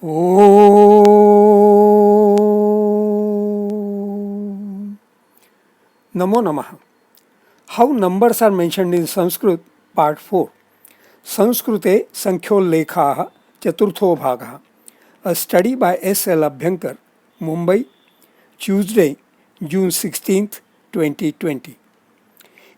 Om Namo Namaha. How numbers are mentioned in Sanskrit, Part 4. Sanskrute Sankhyolekhaah Chaturtho Bhagah. A study by S. L. Abhyankar, Mumbai, Tuesday, June 16th, 2020.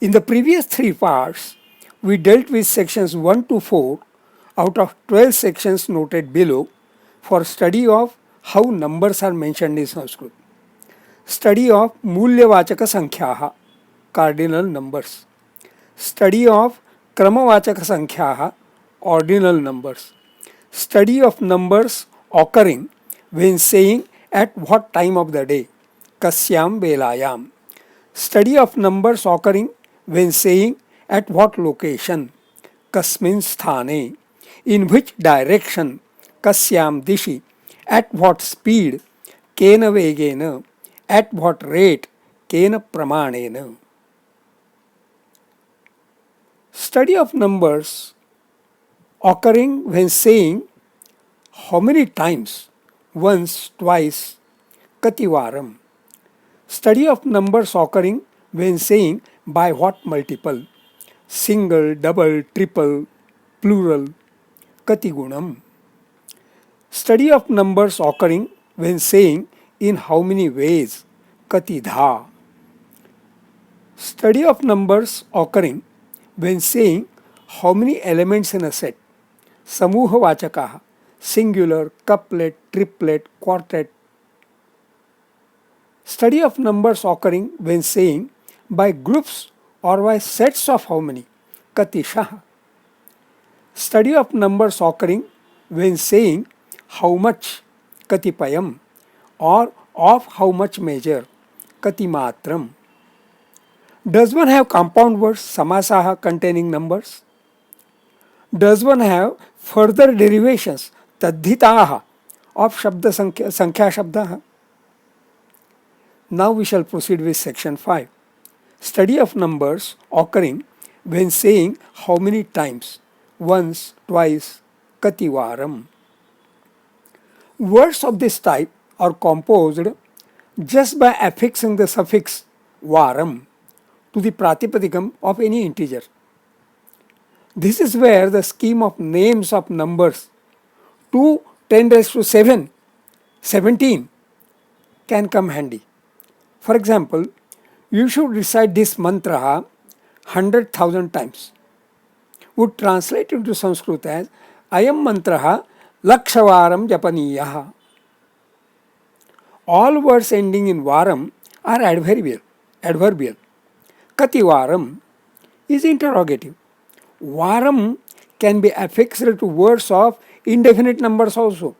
In the previous three parts, we dealt with sections 1 to 4 out of 12 sections noted below for study of how numbers are mentioned in Sanskrit. Study of Mulyavachaka Sankhyaha, cardinal numbers. Study of Kramavachaka Sankhyaha, ordinal numbers. Study of numbers occurring when saying at what time of the day, Kasyam Velayam. Study of numbers occurring when saying at what location, Kasmin Sthane. In which direction, Kasyam Dishi. At what speed, Kena Vegena. At what rate, Kena Pramanena. Study of numbers occurring when saying how many times, once, twice, Kativaram. Study of numbers occurring when saying by what multiple, single, double, triple, plural, Katigunam. Study of numbers occurring when saying in how many ways, Katidha. Study of numbers occurring when saying how many elements in a set, Samuha Vachakaha, singular, couplet, triplet, quartet. Study of numbers occurring when saying by groups or by sets of how many, Katishaha. Study of numbers occurring when saying how much, Katipayam, or of how much measure, Katimatram. Does one have compound words, Samasaha, containing numbers? Does one have further derivations, Tadhitaha, of Shabda Sankhya Shabdaha? Now we shall proceed with section 5. Study of numbers occurring when saying how many times, once, twice, Kativaram. Words of this type are composed just by affixing the suffix varam to the pratipadikam of any integer. This is where the scheme of names of numbers 2, 10 raised to 7, 17 can come handy. For example, you should recite this mantra 100,000 times. Would translate into Sanskrit as Ayam mantraha lakshavaram japaniyaha. All words ending in varam are adverbial. Kativaram is interrogative. Varam can be affixed to words of indefinite numbers also.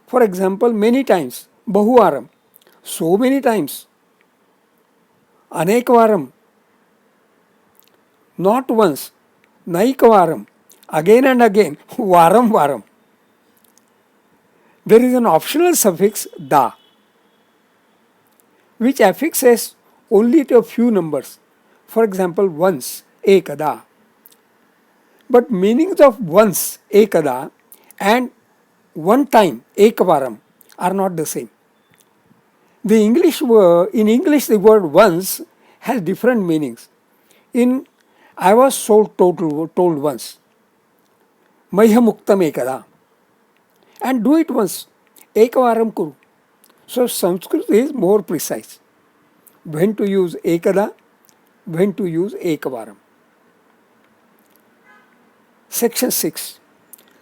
For example, many times, bahuvaram, so many times. Anekvaram, not once. Naikvaram, again and again, varam varam. There is an optional suffix da, which affixes only to a few numbers. For example, once, ekada. But meanings of once, ekada, and one time, ekavaram, are not the same. In English, the word once has different meanings. I was told once, Maihamuktam ekada, and do it once, ekavaram kuru. So Sanskrit is more precise. When to use ekada, when to use ekavaram. Section 6.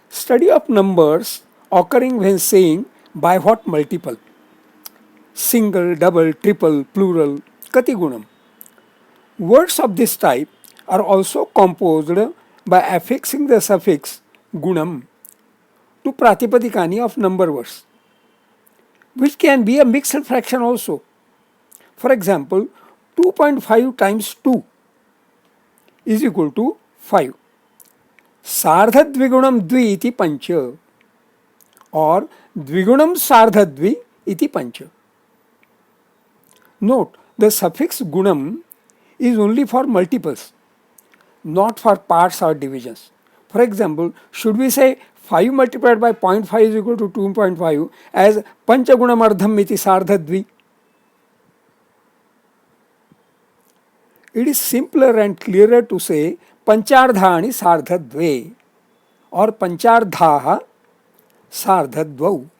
Study of numbers occurring when saying by what multiple, single, double, triple, plural, Katigunam. Words of this type are also composed by affixing the suffix gunam to pratipadikani of number words, which can be a mixed fraction also. For example, 2.5 times 2 is equal to 5. Sardhadvigunam dvi iti pancha, or dvigunam sardhadvi iti pancha. Note, the suffix gunam is only for multiples, not for parts or divisions. For example, should we say 5 multiplied by 0.5 is equal to 2.5 as panchagunamardham iti sardhadvi. It is simpler and clearer to say panchárdhani sardhadve or panchárdhaha sardhadvau.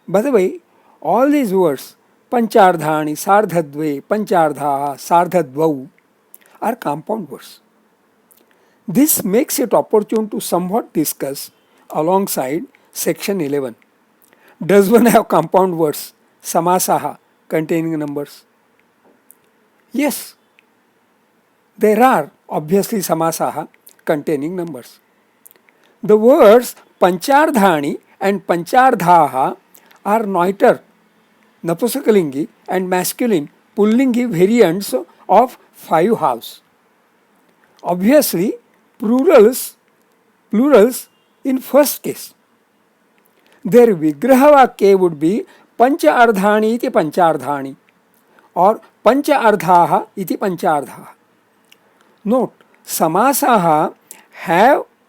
By the way, all these words panchárdhani, sardhadve, panchárdhaha, sardhadvau are compound words. This makes it opportune to somewhat discuss alongside section 11. Does one have compound words, samasaha, containing numbers? Yes, there are obviously samasaha containing numbers. The words panchárdhani and panchárdhaha are neuter, napusakalingi and masculine pullingi variants of 5 halves. Obviously, plurals in first case. Their vigraha would be pancha ardhani iti panchárdhani or pancha ardhaha iti panchárdhaha. Note, samasaha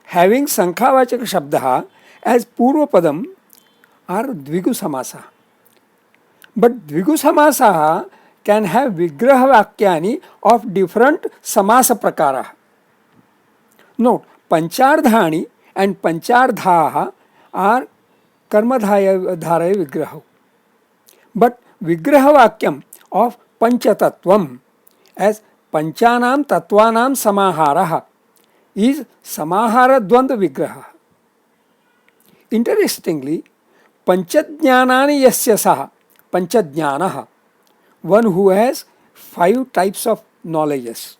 having sankhavachaka shabdaha as purvapadam are dvigu samasaha. But dvigu samasaha can have vigraha vakyani of different samasa prakara. Note, panchárdhani and panchárdhaha are karmadharaya vigraha. But vigraha vakyam of panchatattvam as panchanam tattvanam samaharaha is samahara dvandva vigraha. Interestingly, panchajnanani yasya saha, panchajnanaha, one who has 5 types of knowledges,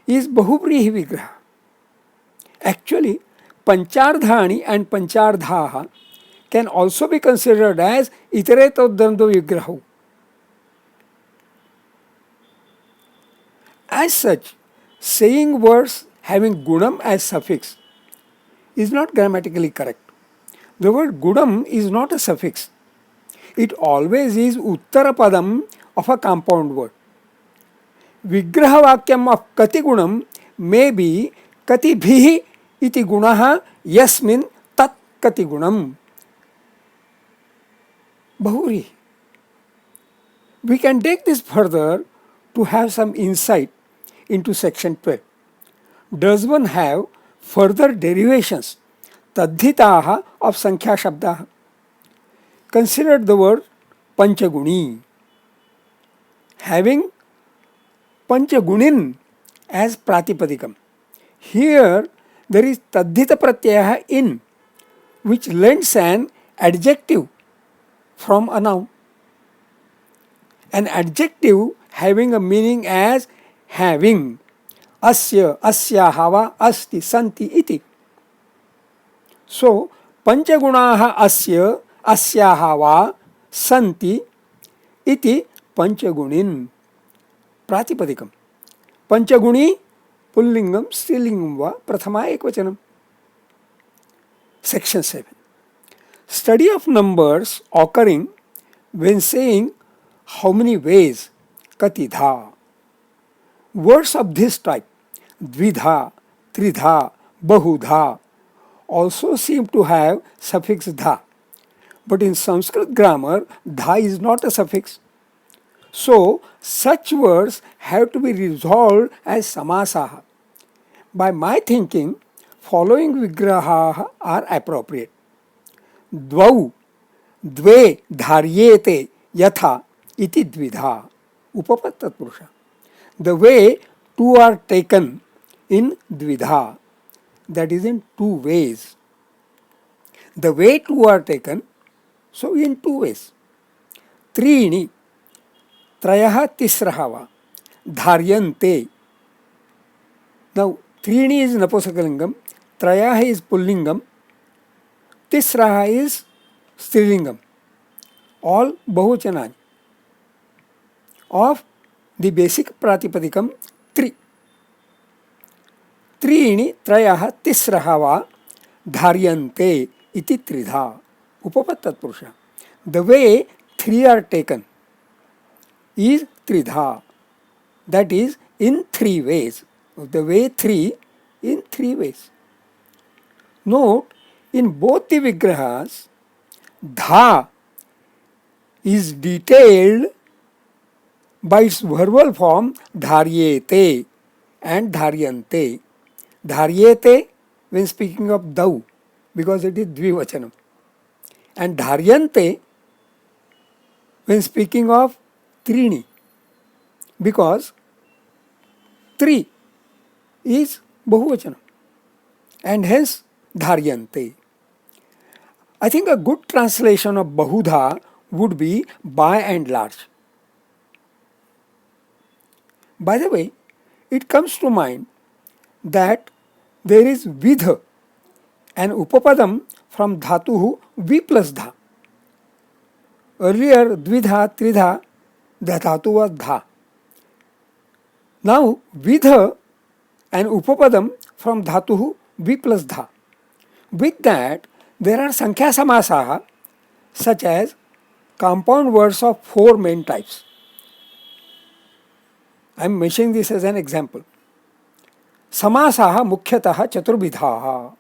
is bahubrihi vigraha. Actually, panchárdhani and panchárdhaha can also be considered as itaretodvandva vigraha. As such, saying words having gunam as suffix is not grammatically correct. The word gunam is not a suffix. It always is uttarapadam of a compound word. Vigraha vakyam of kati gunam may be kati bhihi iti gunaha yasmin tat kati gunam. Bahuri. We can take this further to have some insight into section 12. Does one have further derivations, tadhitaha of sankhya shabdaha? Consider the word panchaguni having panchagunin as pratipadikam. Here there is tadhita pratyaya in, which lends an adjective from a noun. An adjective having a meaning as having, asya, asyaha, asti, santi, iti. So, panchagunaha asya, asyaha, santi, iti panchagunin. Pratipadikam. Panchaguni, pullingam, strilingam va, prathama ekvachanam. Section 7. Study of numbers occurring when saying how many ways, katidha. Words of this type, dvidha, tridha, bahudha, also seem to have suffix dha. But in Sanskrit grammar, dha is not a suffix. So, such words have to be resolved as samasaha. By my thinking, following vigraha are appropriate. Dvau, dve dharyete yatha iti dvidha, upapattat purusha. The way two are taken in dvidha, that is in 2 ways. The way two are taken, so in 2 ways. Trini, trayaha tisraha va, dharyante. Now, trini is napusakalingam, trayaha is pullingam, tisraha is strilingam. All bahuvachanani of the basic pratipadikam 3. Trini trayaha tisraha va dharyante iti tridha, upapattat purusha. The way 3 are taken is tridha, that is in 3 ways. The way 3 in 3 ways. Note, In both the Vigrahas, dha is detailed by its verbal form dharyete and dharyante. Dharyete when speaking of thou, because it is dvivachanam, and dharyante when speaking of trini, because three is bahuvachanam, and hence dharyante. I think a good translation of bahudha would be by and large. By the way, it comes to mind that there is vidha, an upapadam from dhatuhu vi plus dha. Earlier, dvidha, tridha, the dhatu was dha. Now, vidha, an upapadam from dhatuhu vi plus dha. With that, there are sankhya samasaha, such as compound words of four main types. I am mentioning this as an example. Samasaha mukhyataha chaturvidhaha.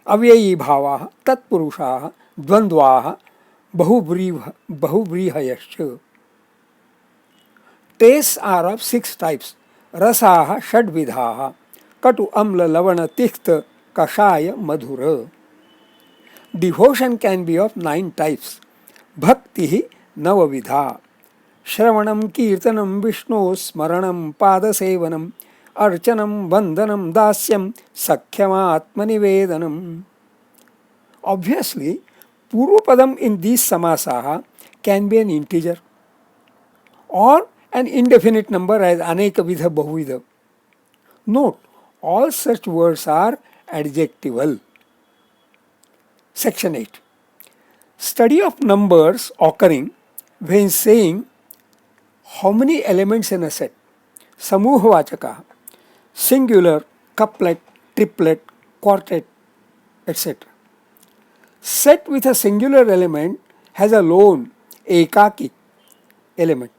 Avyayi bhavaha, tatpurushaha, dvandvaha, bahuvrihayascha. Tastes are of six types. Rasaha shadvidhaha. Katu amla lavana tikhta kashaya madhura. Devotion can be of 9 types. Bhakti navavidha. Shravanam kirtanam vishno smaranam padasevanam archanam vandanam dasyam sakhyam atmanivedanam. Obviously, Purvapadam in these samasaha can be an integer or an indefinite number as aneka vidha bahuvidha. Note, all such words are adjectival. Section 8. Study of numbers occurring when saying how many elements in a set. Samuhavachaka, singular, couplet, triplet, quartet, etc. Set with a singular element has a lone, ekaki element.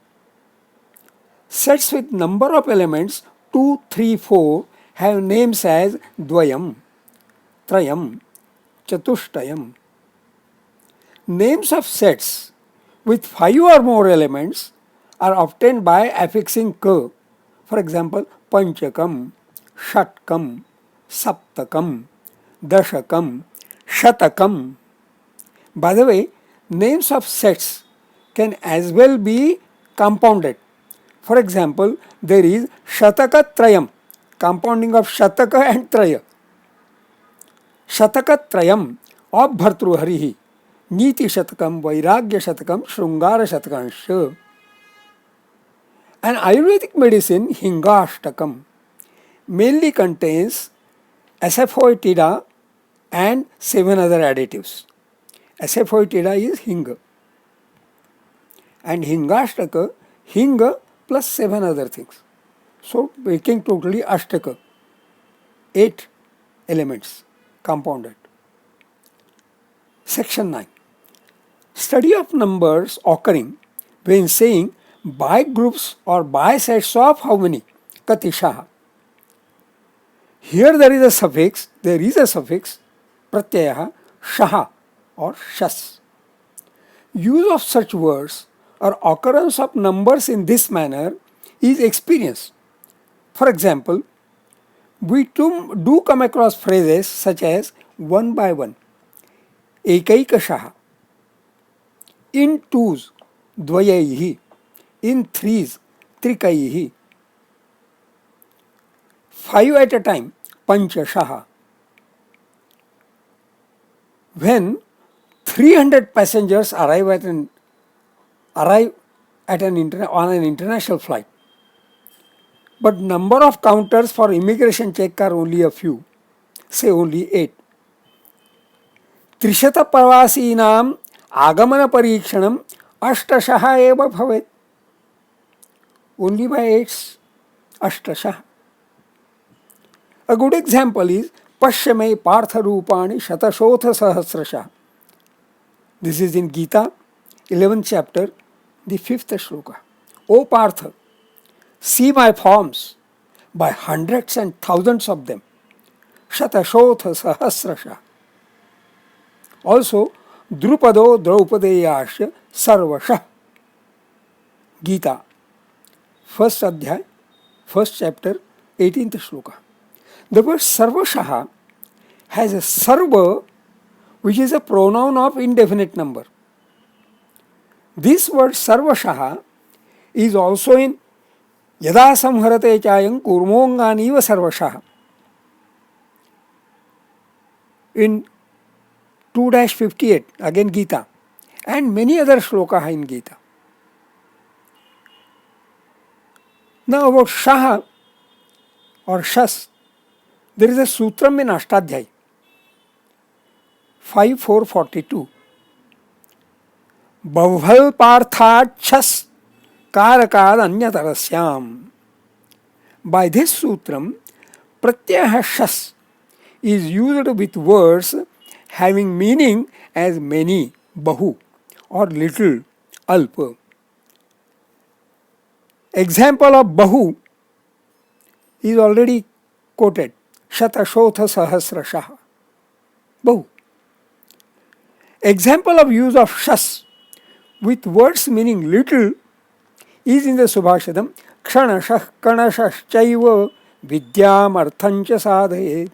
Sets with number of elements 2, 3, 4 have names as dvayam, trayam, chatushtayam. Names of sets with 5 or more elements are obtained by affixing ka. For example, panchakam, shatkam, saptakam, dashakam, shatakam. By the way, names of sets can as well be compounded. For example, there is shataka trayam, compounding of shataka and traya. Shataka trayam of bhartruharihi, niti shatakam, vairagya shatakam, shrungara shatakamsha. An Ayurvedic medicine, Hingashtakam, mainly contains asafoetida and 7 other additives. Asafoetida is Hinga. And Hingashtaka, Hinga plus 7 other things. So, making totally Ashtaka, 8 elements compounded. Section 9. Study of numbers occurring when saying by groups or by sets of how many? Katishaha. Here there is a suffix, pratyaha, shaha or shas. Use of such words or occurrence of numbers in this manner is experienced. For example, we do come across phrases such as one by one, ekaikashaha, in twos, dvayaihi, in threes, trikaihi, 5 at a time, panchashaha. When 300 passengers arrive on an international flight, but number of counters for immigration check are only a few, say only 8. Trishata pravasinam agamana parikshanam ashtashaha eva bhavet. Only by 8 ashtashaha. A good example is Pashyame Partha Rupani Shatashotha Sahasrasha. This is in Gita, 11th chapter, the 5th shloka. O Partha, see my forms by hundreds and thousands of them. Shatashotha Sahasrasha. Also, Drupado Draupadeyasya Sarvashah. Gita, first adhyay, first chapter, 18th shloka. The word Sarvashaha has a sarva, which is a pronoun of indefinite number. This word Sarvashaha is also in Yada samharate chayam kurmonganiva sarvashaha. In 2-58, again Gita, and many other shlokas in Gita. Now about Shaha or Shas, there is a sutram in Ashtadhyay, 5.4.42. Bhaval parthat Shas karakad anyatarasyam. By this sutram, pratyaya Shas is used with words having meaning as many, bahu, or little, alpa. Example of bahu is already quoted, Shatashotha Sahasrashaha. Bahu. Example of use of Shas with words meaning little is in the Subhashadam, Kshanashah Kanashashchaiva Vidyam Arthancha Sadhayet.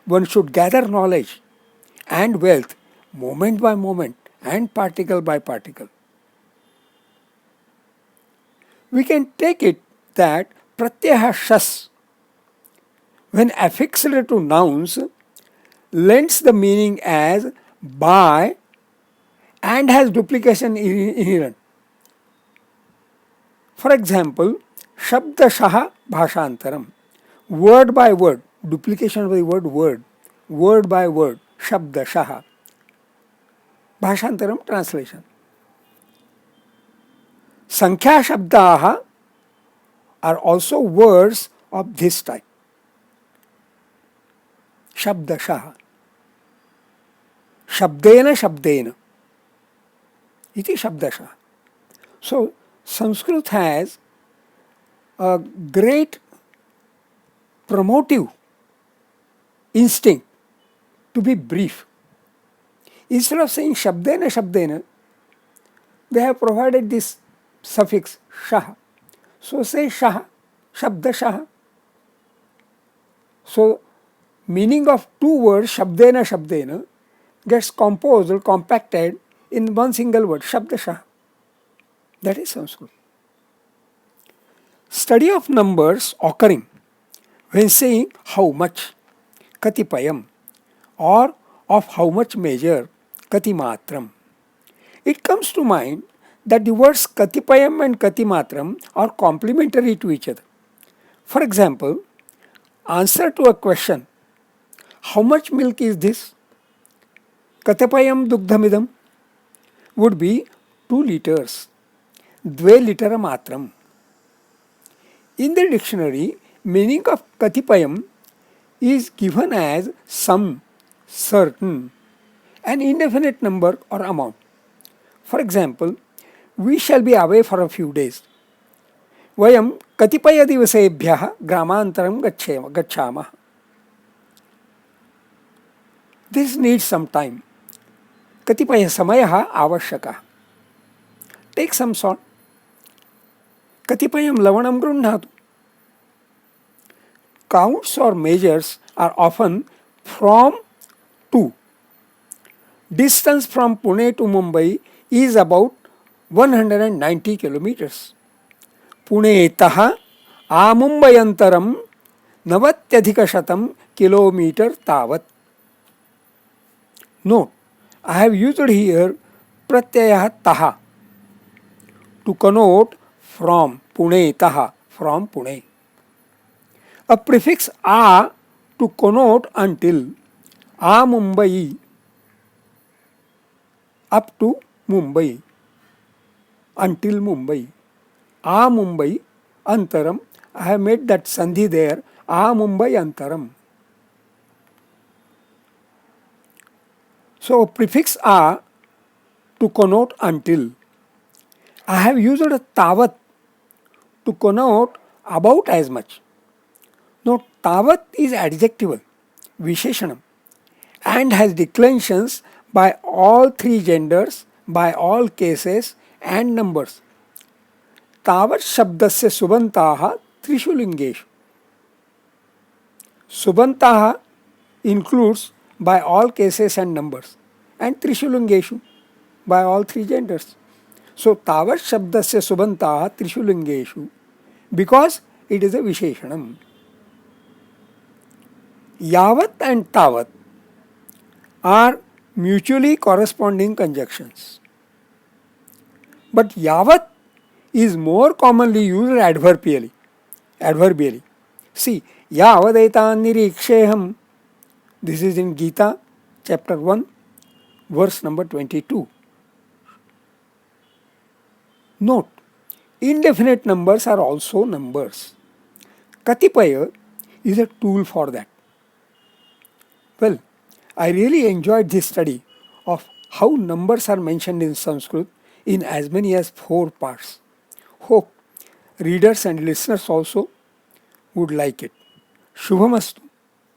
One should gather knowledge and wealth moment by moment and particle by particle. We can take it that pratyaya Shas, when affixed to nouns, lends the meaning as by and has duplication inherent. For example, Shabdashaha Bhashantaram, word by word, duplication of the word by word, Shabdashaha. Bhashantaram, translation. Sankhya Shabdaha are also words of this type. Shabdashaha. Shabdena Shabdena. Iti Shabdashaha. So, Sanskrit has a great promotive instinct to be brief. Instead of saying Shabdena Shabdena, they have provided this suffix Shah. So say Shah, Shabda Shah. So meaning of two words Shabdena Shabdena gets composed or compacted in one single word, Shabda Shah. That is Sanskrit. Study of numbers occurring when saying how much, Katipayam, or of how much measure, Katimatram. It comes to mind that the words Katipayam and Katimatram are complementary to each other. For example, answer to a question, how much milk is this? Katipayam dugdhamidam would be 2 liters. Dve litera matram. In the dictionary, meaning of Katipayam is given as some, certain, an indefinite number or amount. For example, we shall be away for a few days. Vayam katipaya divasebhyah gramantaram gacchama. This needs some time. Katipaya samayaha avashyaka. Take some salt. Katipayam lavanam grunhatu. Counts or measures are often from to. Distance from Pune to Mumbai is about 190 kilometers. Pune taha a Mumbayantaram navatyadhikashatam kilometer tavat. Note, I have used here pratyaya taha to connote from Pune taha, from Pune. A prefix a to connote until, a Mumbai, up to Mumbai, until Mumbai. A Mumbai antaram, I have made that sandhi there, a Mumbai antaram. So prefix a to connote until. I have used a tavat to connote about as much. Note, tavat is adjectival, visheshanam, and has declensions by all three genders, by all cases and numbers. तावत् शब्दस्य सुबन्ताः त्रिषु लिङ्गेषु. Subantaha includes by all cases and numbers, and trishu lingeshu by all three genders. So tavat shabdasya subantaha trishu lingeshu because it is a visheshanam. Yavat and tavat are mutually corresponding conjunctions. But yavat is more commonly used adverbially. See, yavadaita niriksheham. This is in Gita, chapter 1, verse number 22. Note, indefinite numbers are also numbers. Katipaya is a tool for that. Well, I really enjoyed this study of how numbers are mentioned in Sanskrit in as many as 4 parts. Hope readers and listeners also would like it. Shubhamastu.